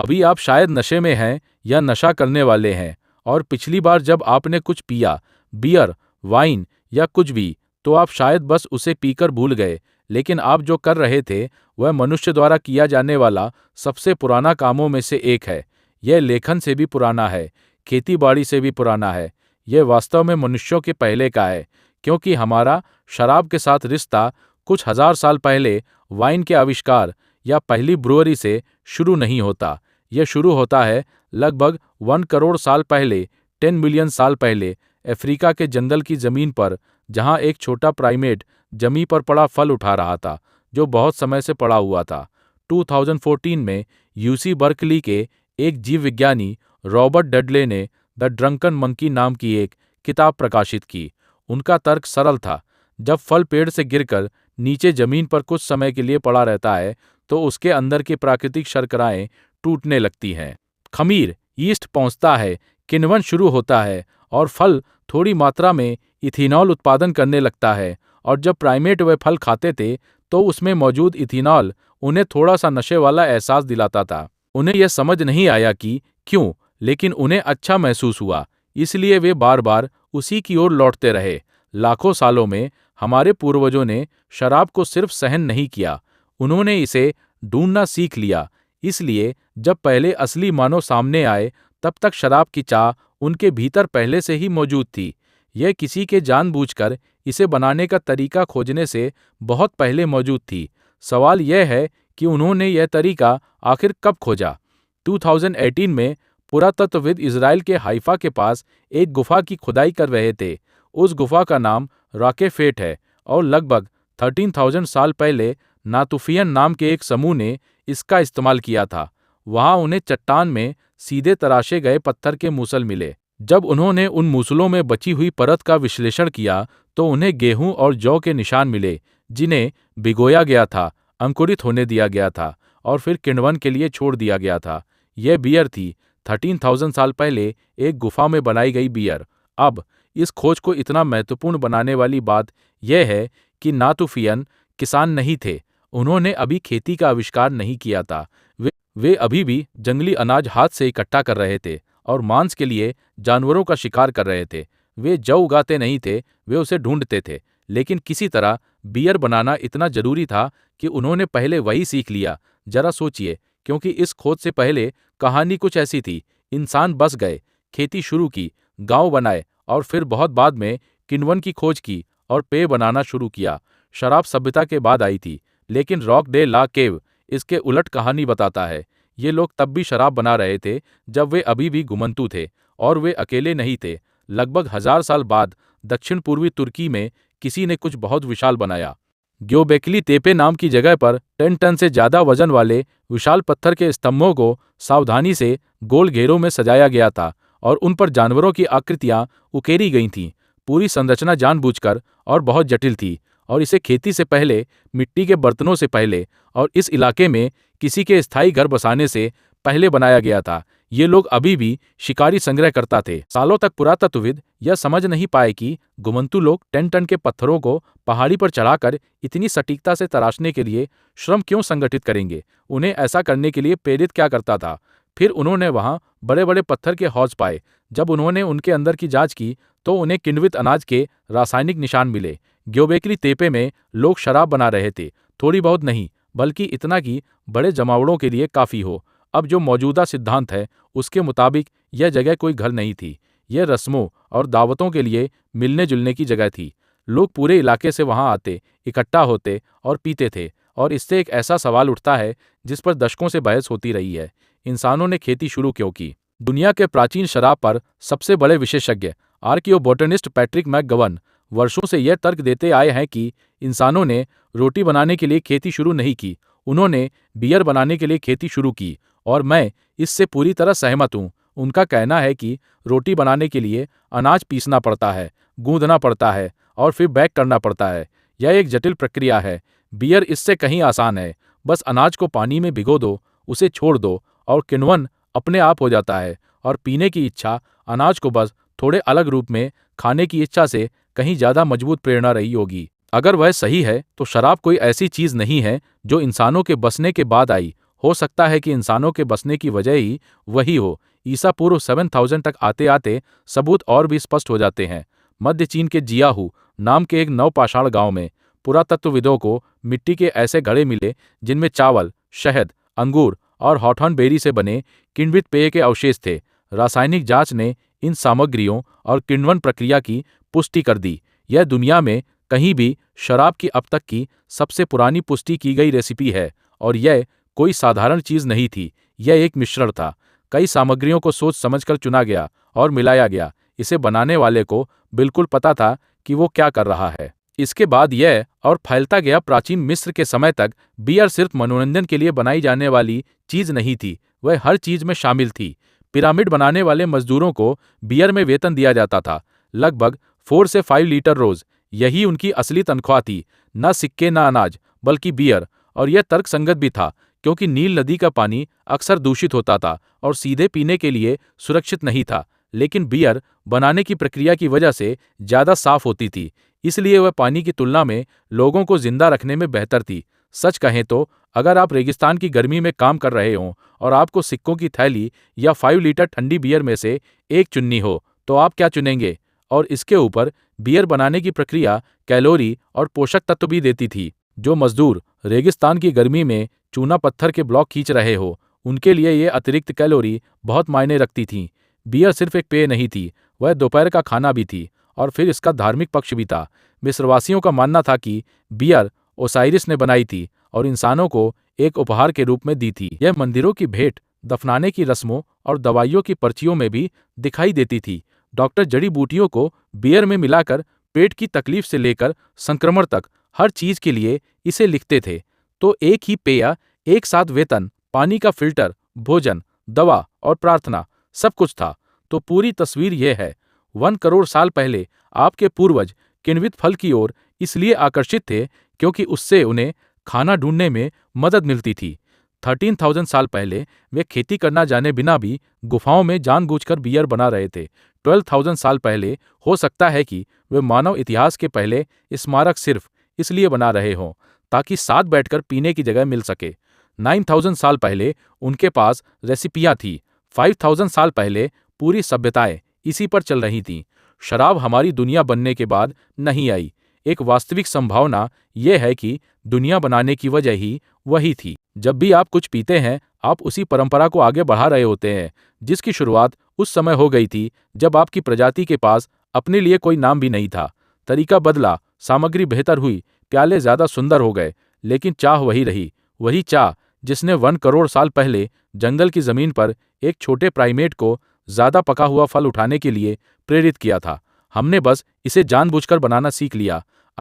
अभी आप शायद नशे में हैं या नशा करने वाले हैं, और पिछली बार जब आपने कुछ पिया, बियर, वाइन या कुछ भी, तो आप शायद बस उसे पीकर भूल गए, लेकिन आप जो कर रहे थे, वह मनुष्य द्वारा किया जाने वाला सबसे पुराना कामों में से एक है। यह लेखन से भी पुराना है, खेती-बाड़ी से भी पुराना है। यह वास्तव में मनुष्यों के पहले का है, क्योंकि हमारा शराब के साथ रिश्ता कुछ हजार साल पहले वाइन के आविष्कार या पहली ब्रुअरी से शुरू नहीं होता। यह शुरू होता है लगभग 1 करोड़ साल पहले, 10 मिलियन साल पहले, अफ्रीका के जंगल की जमीन पर, जहां एक छोटा प्राइमेट जमीन पर पड़ा फल उठा रहा था, जो बहुत समय से पड़ा हुआ था। 2014 में यूसी बर्कली के एक जीव विज्ञानी रॉबर्ट डडले ने द ड्रंकन मंकी नाम की एक किताब प्रकाशित की। उनका तर्क सरल था। जब फल पेड़ से गिरकर नीचे जमीन पर कुछ समय के लिए पड़ा रहता है, तो उसके अंदर की प्राकृतिक शर्कराएं टूटने लगती हैं। खमीर, यीस्ट पहुंचता है, किण्वन शुरू होता है, और फल थोड़ी मात्रा में इथेनॉल उत्पादन करने लगता है। और जब प्राइमेट वह फल खाते थे, तो उसमें मौजूद इथेनॉल उन्हें थोड़ा सा नशे वाला एहसास दिलाता था। उन्हें यह समझ नहीं आया कि क्यों, लेकिन उन्हें अच्छा महसूस हुआ, इसलिए वे बार बार उसी की ओर लौटते रहे। लाखों सालों में हमारे पूर्वजों ने शराब को सिर्फ सहन नहीं किया, उन्होंने इसे ढूंढना सीख लिया। इसलिए जब पहले असली मानव सामने आए, तब तक शराब की चाह उनके भीतर पहले से ही मौजूद थी। यह किसी के जानबूझकर इसे बनाने का तरीका खोजने से बहुत पहले मौजूद थी। सवाल यह है कि उन्होंने यह तरीका आखिर कब खोजा। 2018 में पुरातत्वविद इजराइल के हाइफा के पास एक गुफा की खुदाई कर रहे थे। उस गुफा का नाम रॉकेफेट है, और लगभग 13,000 साल पहले नातुफियन नाम के एक समूह ने इसका इस्तेमाल किया था। वहां उन्हें चट्टान में सीधे तराशे गए पत्थर के मूसल मिले। जब उन्होंने उन मूसलों में बची हुई परत का विश्लेषण किया, तो उन्हें गेहूं और जौ के निशान मिले, जिन्हें भिगोया गया था, अंकुरित होने दिया गया था, और फिर किण्वन के लिए छोड़ दिया गया था। यह बियर थी, 13,000 साल पहले एक गुफा में बनाई गई बियर। अब इस खोज को इतना महत्वपूर्ण बनाने वाली बात यह है कि नातुफियन किसान नहीं थे। उन्होंने अभी खेती का आविष्कार नहीं किया था। वे अभी भी जंगली अनाज हाथ से इकट्ठा कर रहे थे और मांस के लिए जानवरों का शिकार कर रहे थे। वे जौ उगाते नहीं थे, वे उसे ढूंढते थे। लेकिन किसी तरह बियर बनाना इतना जरूरी था कि उन्होंने पहले वही सीख लिया। जरा सोचिए, क्योंकि इस खोज से पहले कहानी कुछ ऐसी थी। इंसान बस गए, खेती शुरू की, गांव बनाए, और फिर बहुत बाद में किण्वन की खोज की और पेय बनाना शुरू किया। शराब सभ्यता के बाद आई थी, लेकिन रॉक डे ला केव इसके उलट कहानी बताता है। ये लोग तब भी शराब बना रहे थे जब वे अभी भी घुमंतू थे, और वे अकेले नहीं थे। लगभग 1000 साल बाद दक्षिण पूर्वी तुर्की में किसी ने कुछ बहुत विशाल बनाया। ग्योबेकली तेपे नाम की जगह पर 10 टन से ज्यादा वजन वाले विशाल पत्थर के स्तंभों को सावधानी से गोल घेरों में सजाया गया था, और उन पर जानवरों की आकृतियां उकेरी गई थीं। पूरी संरचना जानबूझकर और बहुत जटिल थी, और इसे खेती से पहले, मिट्टी के बर्तनों से पहले, और इस इलाके में किसी के स्थायी घर बसाने से पहले बनाया गया था। ये लोग अभी भी शिकारी संग्रह करता थे। सालों तक पुरातत्वविद यह समझ नहीं पाए कि घुमंतू लोग 10 टन के पत्थरों को पहाड़ी पर चढ़ाकर इतनी सटीकता से तराशने के लिए श्रम क्यों संगठित करेंगे। उन्हें ऐसा करने के लिए प्रेरित क्या करता था। फिर उन्होंने वहां बड़े बड़े पत्थर के हौज पाए। जब उन्होंने उनके अंदर की जांच की, तो उन्हें किण्वित अनाज के रासायनिक निशान मिले। ग्योबेकली तेपे में लोग शराब बना रहे थे, थोड़ी बहुत नहीं, बल्कि इतना कि बड़े जमावड़ों के लिए काफी हो। अब जो मौजूदा सिद्धांत है, उसके मुताबिक यह जगह कोई घर नहीं थी। यह रस्मों और दावतों के लिए मिलने जुलने की जगह थी। लोग पूरे इलाके से वहां आते, इकट्ठा होते और पीते थे। और इससे एक ऐसा सवाल उठता है जिस पर दशकों से बहस होती रही है, इंसानों ने खेती शुरू क्यों की। दुनिया के प्राचीन शराब पर सबसे बड़े विशेषज्ञ आर्कियोबोटनिस्ट पैट्रिक मैकगवन वर्षों से यह तर्क देते आए हैं कि इंसानों ने रोटी बनाने के लिए खेती शुरू नहीं की, उन्होंने बियर बनाने के लिए खेती शुरू की। और मैं इससे पूरी तरह सहमत हूँ। उनका कहना है कि रोटी बनाने के लिए अनाज पीसना पड़ता है, गूंदना पड़ता है, और फिर बैक करना पड़ता है। यह एक जटिल प्रक्रिया है। बियर इससे कहीं आसान है। बस अनाज को पानी में भिगो दो, उसे छोड़ दो, और किण्वन अपने आप हो जाता है। और पीने की इच्छा अनाज को बस थोड़े अलग रूप में खाने की इच्छा से कहीं ज्यादा मजबूत प्रेरणा रही होगी। अगर वह सही है, तो शराब कोई ऐसी चीज नहीं है जो इंसानों के बसने के बाद आई। हो सकता है कि इंसानों के बसने की वजह ही वही हो। ईसा पूर्व 7000 तक आते आते सबूत और भी स्पष्ट हो जाते हैं। मध्य चीन के जियाहू नाम के एक नवपाषाण गांव में पुरातत्वविदों को मिट्टी के ऐसे घड़े मिले जिनमें चावल, शहद, अंगूर और हॉथॉर्न बेरी से बने किण्वित पेय के अवशेष थे। रासायनिक जांच ने इन सामग्रियों और किण्वन प्रक्रिया की पुष्टि कर दी। यह दुनिया में कहीं भी शराब की अब तक की सबसे पुरानी पुष्टि की गई रेसिपी है और यह कोई साधारण चीज नहीं थी, यह एक मिश्रण था। कई सामग्रियों को सोच समझकर चुना गया और मिलाया गया। इसे बनाने वाले को बिल्कुल पता था कि वो क्या कर रहा है। इसके बाद यह और फैलता गया। प्राचीन मिस्र के समय तक बियर सिर्फ मनोरंजन के लिए बनाई जाने वाली चीज नहीं थी, वह हर चीज में शामिल थी। पिरामिड बनाने वाले मजदूरों को बियर में वेतन दिया जाता था, लगभग 4 से 5 लीटर रोज। यही उनकी असली तनख्वाह थी, न सिक्के न अनाज, बल्कि बियर। और यह तर्कसंगत भी था, क्योंकि नील नदी का पानी अक्सर दूषित होता था और सीधे पीने के लिए सुरक्षित नहीं था। लेकिन बियर बनाने की प्रक्रिया की वजह से ज्यादा साफ होती थी, इसलिए वह पानी की तुलना में लोगों को जिंदा रखने में बेहतर थी। सच कहें तो अगर आप रेगिस्तान की गर्मी में काम कर रहे हों और आपको सिक्कों की थैली या 5 लीटर ठंडी बियर में से एक चुननी हो, तो आप क्या चुनेंगे? और इसके ऊपर बियर बनाने की प्रक्रिया कैलोरी और पोषक तत्व भी देती थी। जो मजदूर रेगिस्तान की गर्मी में चूना पत्थर के ब्लॉक खींच रहे हो, उनके लिए ये अतिरिक्त कैलोरी बहुत मायने रखती थीं। बियर सिर्फ एक पेय नहीं थी, वह दोपहर का खाना भी थी। और फिर इसका धार्मिक पक्ष भी था। मिस्रवासियों का मानना था कि बियर ओसाइरिस ने बनाई थी और इंसानों को एक उपहार के रूप में दी थी। यह मंदिरों की भेंट, दफनाने की रस्मों और दवाइयों की पर्चियों में भी दिखाई देती थी। डॉक्टर जड़ी बूटियों को बियर में मिलाकर पेट की तकलीफ से लेकर संक्रमण तक हर चीज के लिए इसे लिखते थे। तो एक ही पेय, एक साथ वेतन, पानी का फिल्टर, भोजन, दवा और प्रार्थना, सब कुछ था। तो पूरी तस्वीर यह है। 1 करोड़ साल पहले आपके पूर्वज किण्वित फल की ओर इसलिए आकर्षित थे क्योंकि उससे उन्हें खाना ढूंढने में मदद मिलती थी। 13,000 साल पहले वे खेती करना जाने बिना भी गुफाओं में जानबूझकर बियर बना रहे थे। 12,000 साल पहले हो सकता है कि वे मानव इतिहास के पहले स्मारक सिर्फ इसलिए बना रहे हों ताकि साथ बैठकर पीने की जगह मिल सके। 9,000 साल पहले उनके पास रेसिपियां थी। 5,000 साल पहले पूरी सभ्यताएं इसी पर चल रही थीं। शराब हमारी दुनिया बनने के बाद नहीं आई। एक वास्तविक संभावना यह है कि दुनिया बनाने की वजह ही वही थी। जब भी आप कुछ पीते हैं, आप उसी परंपरा को आगे बढ़ा रहे होते हैं जिसकी शुरुआत उस समय हो गई थी जब आपकी प्रजाति के पास अपने लिए कोई नाम भी नहीं था। तरीका बदला, सामग्री बेहतर हुई, प्याले ज्यादा सुंदर हो गए, लेकिन चाह वही रही। वही चाह जिसने 1 करोड़ साल पहले जंगल की जमीन पर एक छोटे प्राइमेट को ज्यादा पका हुआ फल उठाने के लिए प्रेरित किया था। हमने बस इसे जानबूझकर बनाना सीख लिया।